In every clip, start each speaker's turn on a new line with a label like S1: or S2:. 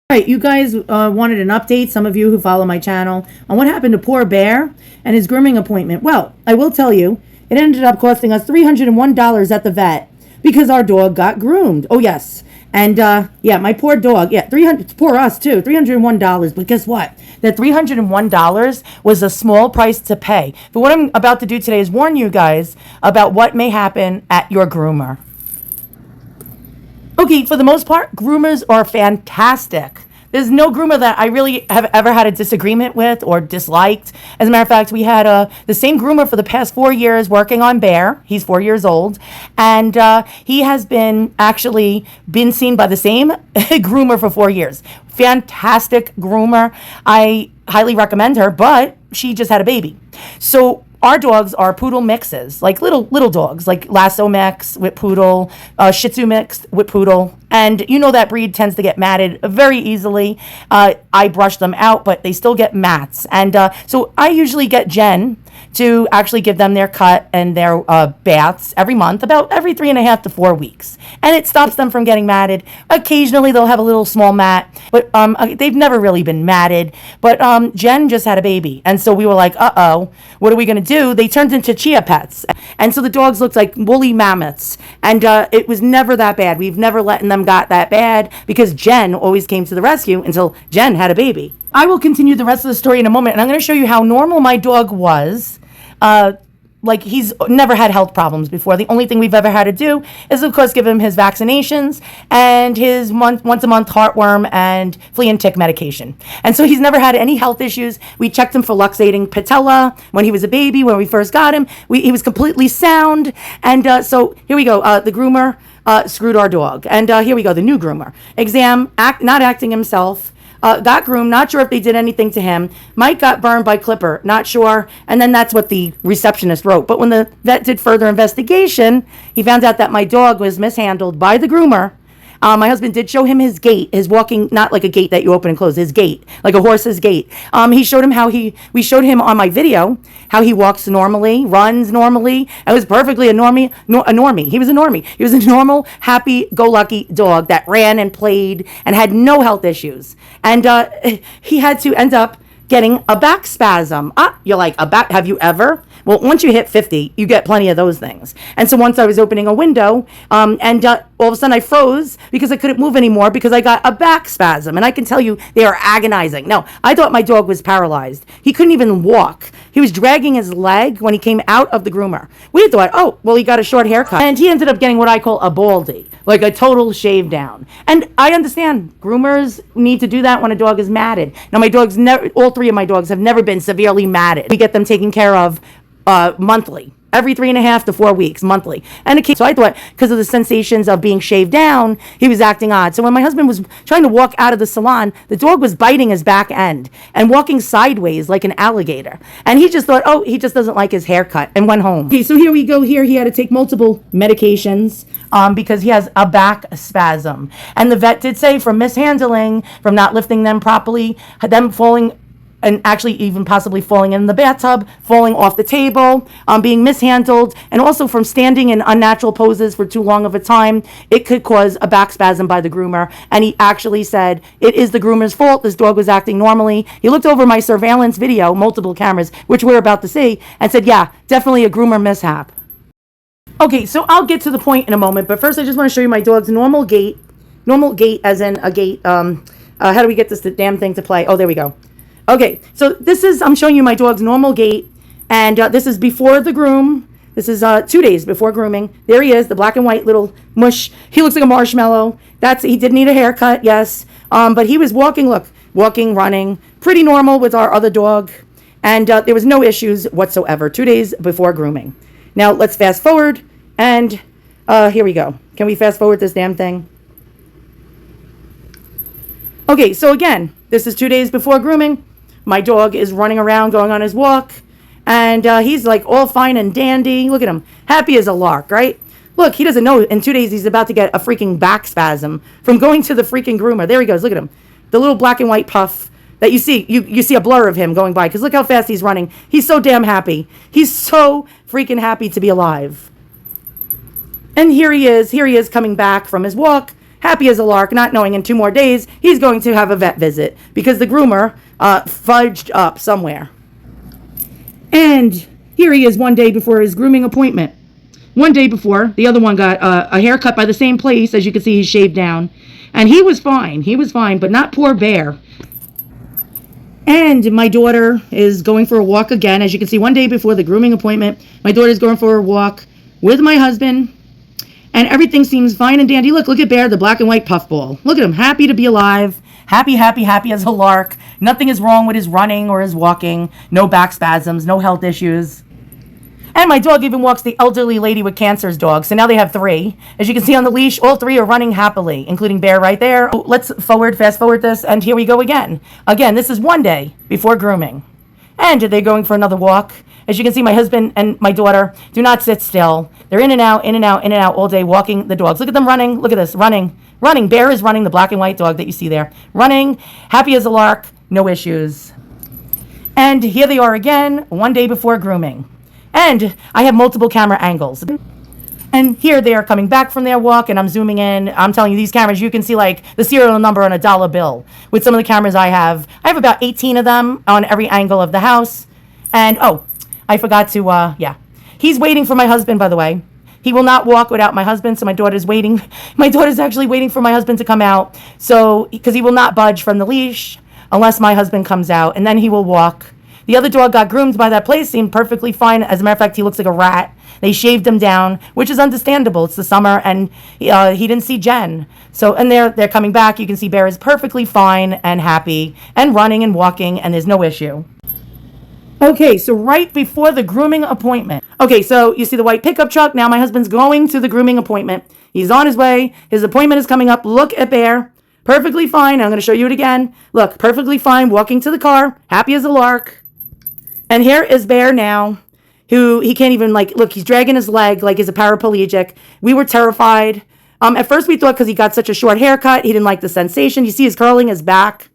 S1: All right, you guys wanted an update, some of you who follow my channel, on what happened to poor Bear and his grooming appointment. Well, I will tell you, it ended up costing us $301 at the vet because our dog got groomed. Oh, yes. And, yeah, my poor dog, yeah, 300, poor us too, $301. But guess what? That $301 was a small price to pay. But what I'm about to do today is warn you guys about what may happen at your groomer. Okay, for the most part, groomers are fantastic. There's no groomer that I really have ever had a disagreement with or disliked. As a matter of fact, we had the same groomer for the past 4 years working on Bear. He's 4 years old. And he has been seen by the same groomer for 4 years. Fantastic groomer. I highly recommend her, but she just had a baby. So our dogs are poodle mixes, like little dogs, like Lasso mix with poodle, Shih Tzu mixed with poodle. And you know that breed tends to get matted very easily. I brush them out, but they still get mats. And so I usually get Jen to actually give them their cut and their baths every month, about every 3.5 to 4 weeks. And it stops them from getting matted. Occasionally they'll have a little small mat, but they've never really been matted. But Jen just had a baby. And so we were like, uh-oh, what are we going to do? They turned into chia pets. And so the dogs looked like woolly mammoths. And it was never that bad. We've never let them got that bad because Jen always came to the rescue until Jen had a baby. I will continue the rest of the story in a moment, and I'm going to show you how normal my dog was. Like, he's never had health problems before. The only thing we've ever had to do is, of course, give him his vaccinations and his once a month heartworm and flea and tick medication. And so he's never had any health issues. We checked him for luxating patella when he was a baby, when we first got him. He was completely sound. And so here we go. The groomer screwed our dog. And here we go, the new groomer. Exam, not acting himself. Got groomed, not sure if they did anything to him. Mike got burned by clipper, not sure. And then that's what the receptionist wrote. But when the vet did further investigation, he found out that my dog was mishandled by the groomer. My husband did show him his gait, his walking, not like a gate that you open and close, his gait, like a horse's gait. We showed him on my video how he walks normally, runs normally. It was perfectly a normie. He was a normie. He was a normal, happy-go-lucky dog that ran and played and had no health issues. And he had to end up getting a back spasm. You're like, have you ever? Well, once you hit 50, you get plenty of those things. And so once I was opening a window, and all of a sudden I froze because I couldn't move anymore because I got a back spasm. And I can tell you, they are agonizing. No, I thought my dog was paralyzed. He couldn't even walk. He was dragging his leg when he came out of the groomer. We thought, oh, well, he got a short haircut. And he ended up getting what I call a baldy, like a total shave down. And I understand groomers need to do that when a dog is matted. Now, all 3 of my dogs have never been severely matted. We get them taken care of monthly, every 3.5 to 4 weeks, monthly. And so I thought, because of the sensations of being shaved down, he was acting odd. So when my husband was trying to walk out of the salon, the dog was biting his back end and walking sideways like an alligator. And he just thought, oh, he just doesn't like his haircut, and went home. Okay, so here we go. Here he had to take multiple medications because he has a back spasm. And the vet did say from mishandling, from not lifting them properly, them falling, and actually even possibly falling in the bathtub, falling off the table, being mishandled, and also from standing in unnatural poses for too long of a time, it could cause a back spasm by the groomer. And he actually said, it is the groomer's fault. This dog was acting normally. He looked over my surveillance video, multiple cameras, which we're about to see, and said, yeah, definitely a groomer mishap. Okay, so I'll get to the point in a moment, but first I just want to show you my dog's normal gait as in a gait. How do we get this damn thing to play? Oh, there we go. Okay, so I'm showing you my dog's normal gait, and this is before the groom. This is 2 days before grooming. There he is, the black and white little mush. He looks like a marshmallow. He did need a haircut, yes. But he was walking, running, pretty normal with our other dog. And there was no issues whatsoever, 2 days before grooming. Now, let's fast forward, and here we go. Can we fast forward this damn thing? Okay, so again, this is 2 days before grooming. My dog is running around, going on his walk, and he's like all fine and dandy. Look at him, happy as a lark, right? Look, he doesn't know in 2 days he's about to get a freaking back spasm from going to the freaking groomer. There he goes, look at him. The little black and white puff that you see, you see a blur of him going by, because look how fast he's running. He's so damn happy. He's so freaking happy to be alive. And here he is coming back from his walk, happy as a lark, not knowing in 2 more days he's going to have a vet visit because the groomer fudged up somewhere. And here he is one day before his grooming appointment. One day before, the other one got a haircut by the same place. As you can see, he's shaved down. And he was fine. He was fine, but not poor Bear. And my daughter is going for a walk again. As you can see, one day before the grooming appointment, my daughter's going for a walk with my husband. And everything seems fine and dandy. Look at Bear, the black and white puffball. Look at him, happy to be alive. Happy as a lark. Nothing is wrong with his running or his walking. No back spasms, no health issues. And my dog even walks the elderly lady with cancer's dog. So now they have 3. As you can see on the leash, all 3 are running happily, including Bear right there. Oh, let's fast forward this, and here we go again. Again, this is one day before grooming. And they're going for another walk. As you can see, my husband and my daughter do not sit still. They're in and out all day walking the dogs. Look at them running. Look at this, running. Bear is running, the black and white dog that you see there. Running, happy as a lark, no issues. And here they are again, one day before grooming. And I have multiple camera angles. And here they are coming back from their walk, and I'm zooming in. I'm telling you, these cameras, you can see like the serial number on a dollar bill. With some of the cameras I have about 18 of them on every angle of the house. And, oh, I forgot to, he's waiting for my husband, by the way. He will not walk without my husband, so my daughter's waiting. My daughter's actually waiting for my husband to come out, so because he will not budge from the leash unless my husband comes out, and then he will walk. The other dog got groomed by that place, seemed perfectly fine. As a matter of fact, he looks like a rat. They shaved him down, which is understandable. It's the summer, and he didn't see Jen. So, and they're coming back. You can see Bear is perfectly fine and happy and running and walking, and there's no issue. Okay, so right before the grooming appointment. Okay, so you see the white pickup truck. Now my husband's going to the grooming appointment. He's on his way. His appointment is coming up. Look at Bear. Perfectly fine. I'm going to show you it again. Look, perfectly fine, walking to the car, happy as a lark. And here is Bear now, who he can't even, look, he's dragging his leg like he's a paraplegic. We were terrified. At first we thought because he got such a short haircut, he didn't like the sensation. You see he's curling his back.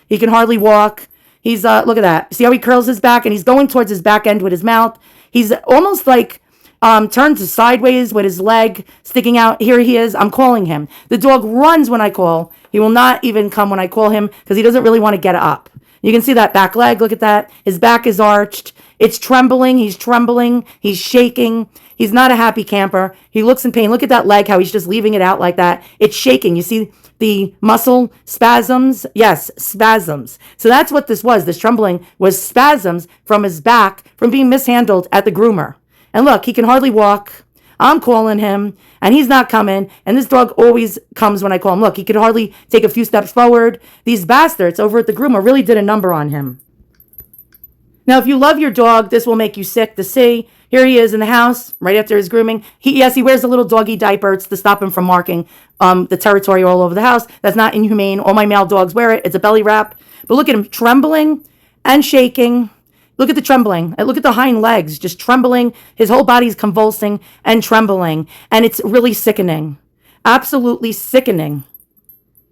S1: He can hardly walk. He's, look at that. See how he curls his back, and he's going towards his back end with his mouth. He's almost like turned to sideways with his leg sticking out. Here he is. I'm calling him. The dog runs when I call. He will not even come when I call him because he doesn't really want to get up. You can see that back leg. Look at that. His back is arched. It's trembling. He's trembling. He's shaking. He's not a happy camper. He looks in pain. Look at that leg, how he's just leaving it out like that. It's shaking. You see the muscle spasms? Yes, spasms. So that's what this was. This trembling was spasms from his back from being mishandled at the groomer. And look, he can hardly walk. I'm calling him, and he's not coming. And this dog always comes when I call him. Look, he could hardly take a few steps forward. These bastards over at the groomer really did a number on him. Now, if you love your dog, this will make you sick to see. Here he is in the house right after his grooming. He wears a little doggy diaper. It's to stop him from marking the territory all over the house. That's not inhumane. All my male dogs wear it. It's a belly wrap. But look at him trembling and shaking. Look at the trembling. Look at the hind legs just trembling. His whole body's convulsing and trembling. And it's really sickening. Absolutely sickening.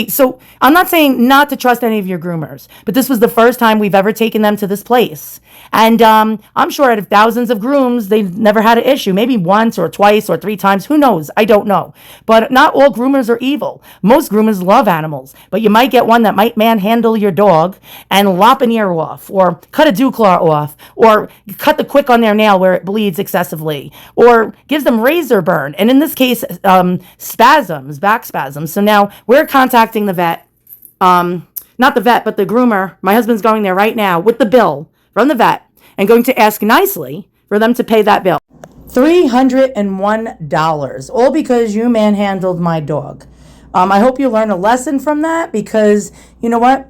S1: So I'm not saying not to trust any of your groomers, but this was the first time we've ever taken them to this place. And I'm sure out of thousands of grooms, they've never had an issue. Maybe once or twice or 3 times. Who knows? I don't know. But not all groomers are evil. Most groomers love animals. But you might get one that might manhandle your dog and lop an ear off or cut a dew claw off or cut the quick on their nail where it bleeds excessively or gives them razor burn. And in this case, spasms, back spasms. So now we're contacting the vet. Not the vet, but the groomer. My husband's going there right now with the bill from the vet and going to ask nicely for them to pay that bill. $301, all because you manhandled my dog. I hope you learn a lesson from that because you know what?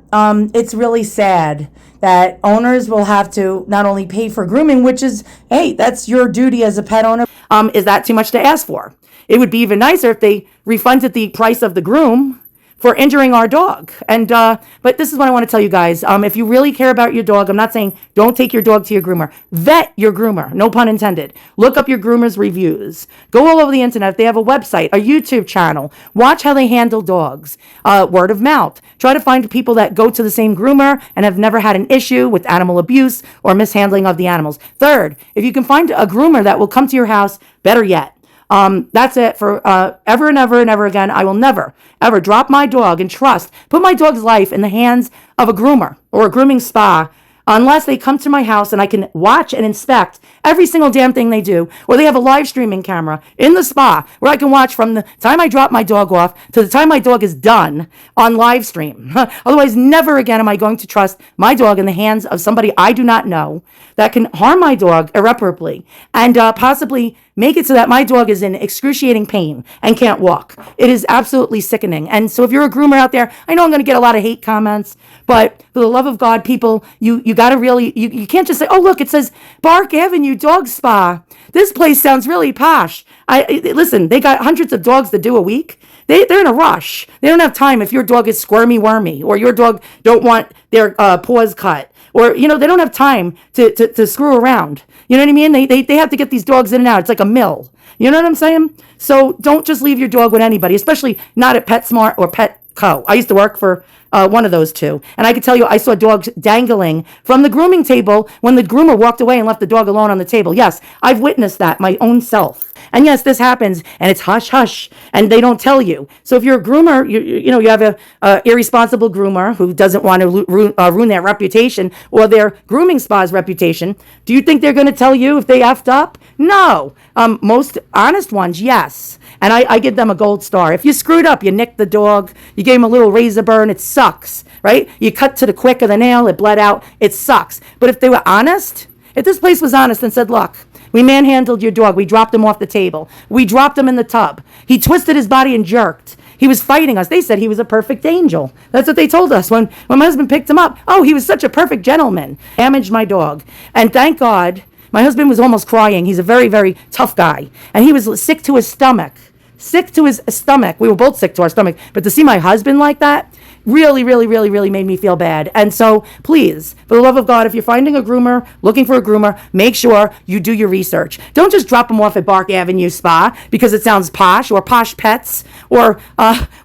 S1: It's really sad that owners will have to not only pay for grooming, which is, hey, that's your duty as a pet owner. Is that too much to ask for? It would be even nicer if they refunded the price of the groom for injuring our dog. And but this is what I want to tell you guys. If you really care about your dog, I'm not saying don't take your dog to your groomer. Vet your groomer, no pun intended. Look up your groomer's reviews. Go all over the internet. If they have a website, a YouTube channel, watch how they handle dogs. Word of mouth. Try to find people that go to the same groomer and have never had an issue with animal abuse or mishandling of the animals. Third, if you can find a groomer that will come to your house, better yet. That's it for ever and ever and ever again. I will never, ever drop my dog and put my dog's life in the hands of a groomer or a grooming spa unless they come to my house and I can watch and inspect every single damn thing they do, or they have a live streaming camera in the spa where I can watch from the time I drop my dog off to the time my dog is done on live stream. Otherwise, never again am I going to trust my dog in the hands of somebody I do not know that can harm my dog irreparably and possibly make it so that my dog is in excruciating pain and can't walk. It is absolutely sickening. And so if you're a groomer out there, I know I'm going to get a lot of hate comments, but for the love of God, people, you got to really, you can't just say, oh, look, it says Bark Avenue Dog Spa. This place sounds really posh. Listen, they got hundreds of dogs to do a week. They're in a rush. They don't have time if your dog is squirmy wormy or your dog don't want their paws cut. Or, they don't have time to screw around. You know what I mean? They have to get these dogs in and out. It's like a mill. You know what I'm saying? So don't just leave your dog with anybody, especially not at PetSmart or Petco. I used to work for one of those two. And I can tell you, I saw dogs dangling from the grooming table when the groomer walked away and left the dog alone on the table. Yes, I've witnessed that my own self. And yes, this happens, and it's hush hush, and they don't tell you. So if you're a groomer, you have a irresponsible groomer who doesn't want to ruin their reputation or their grooming spa's reputation. Do you think they're going to tell you if they effed up? No. Most honest ones, yes. And I give them a gold star. If you screwed up, you nicked the dog, you gave him a little razor burn, it sucks, right? You cut to the quick of the nail, it bled out, it sucks. But if they were honest, if this place was honest and said, look, we manhandled your dog, we dropped him off the table, we dropped him in the tub, he twisted his body and jerked, he was fighting us. They said he was a perfect angel. That's what they told us when my husband picked him up. Oh, he was such a perfect gentleman. Damaged my dog. And thank God, my husband was almost crying. He's a very, very tough guy. And he was sick to his stomach. Sick to his stomach. We were both sick to our stomach. But to see my husband like that really, really, really, really made me feel bad. And so please, for the love of God, if you're finding a groomer, looking for a groomer, make sure you do your research. Don't just drop them off at Bark Avenue Spa because it sounds posh, or Posh Pets, or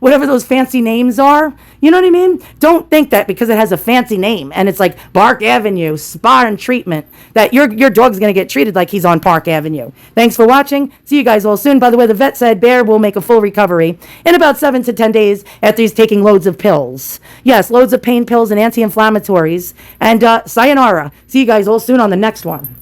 S1: whatever those fancy names are. You know what I mean? Don't think that because it has a fancy name and it's like Bark Avenue Spa and Treatment that your dog's going to get treated like he's on Park Avenue. Thanks for watching. See you guys all soon. By the way, the vet said Bear will make a full recovery in about 7 to 10 days after he's taking loads of pills. Yes, loads of pain pills and anti-inflammatories. And sayonara. See you guys all soon on the next one.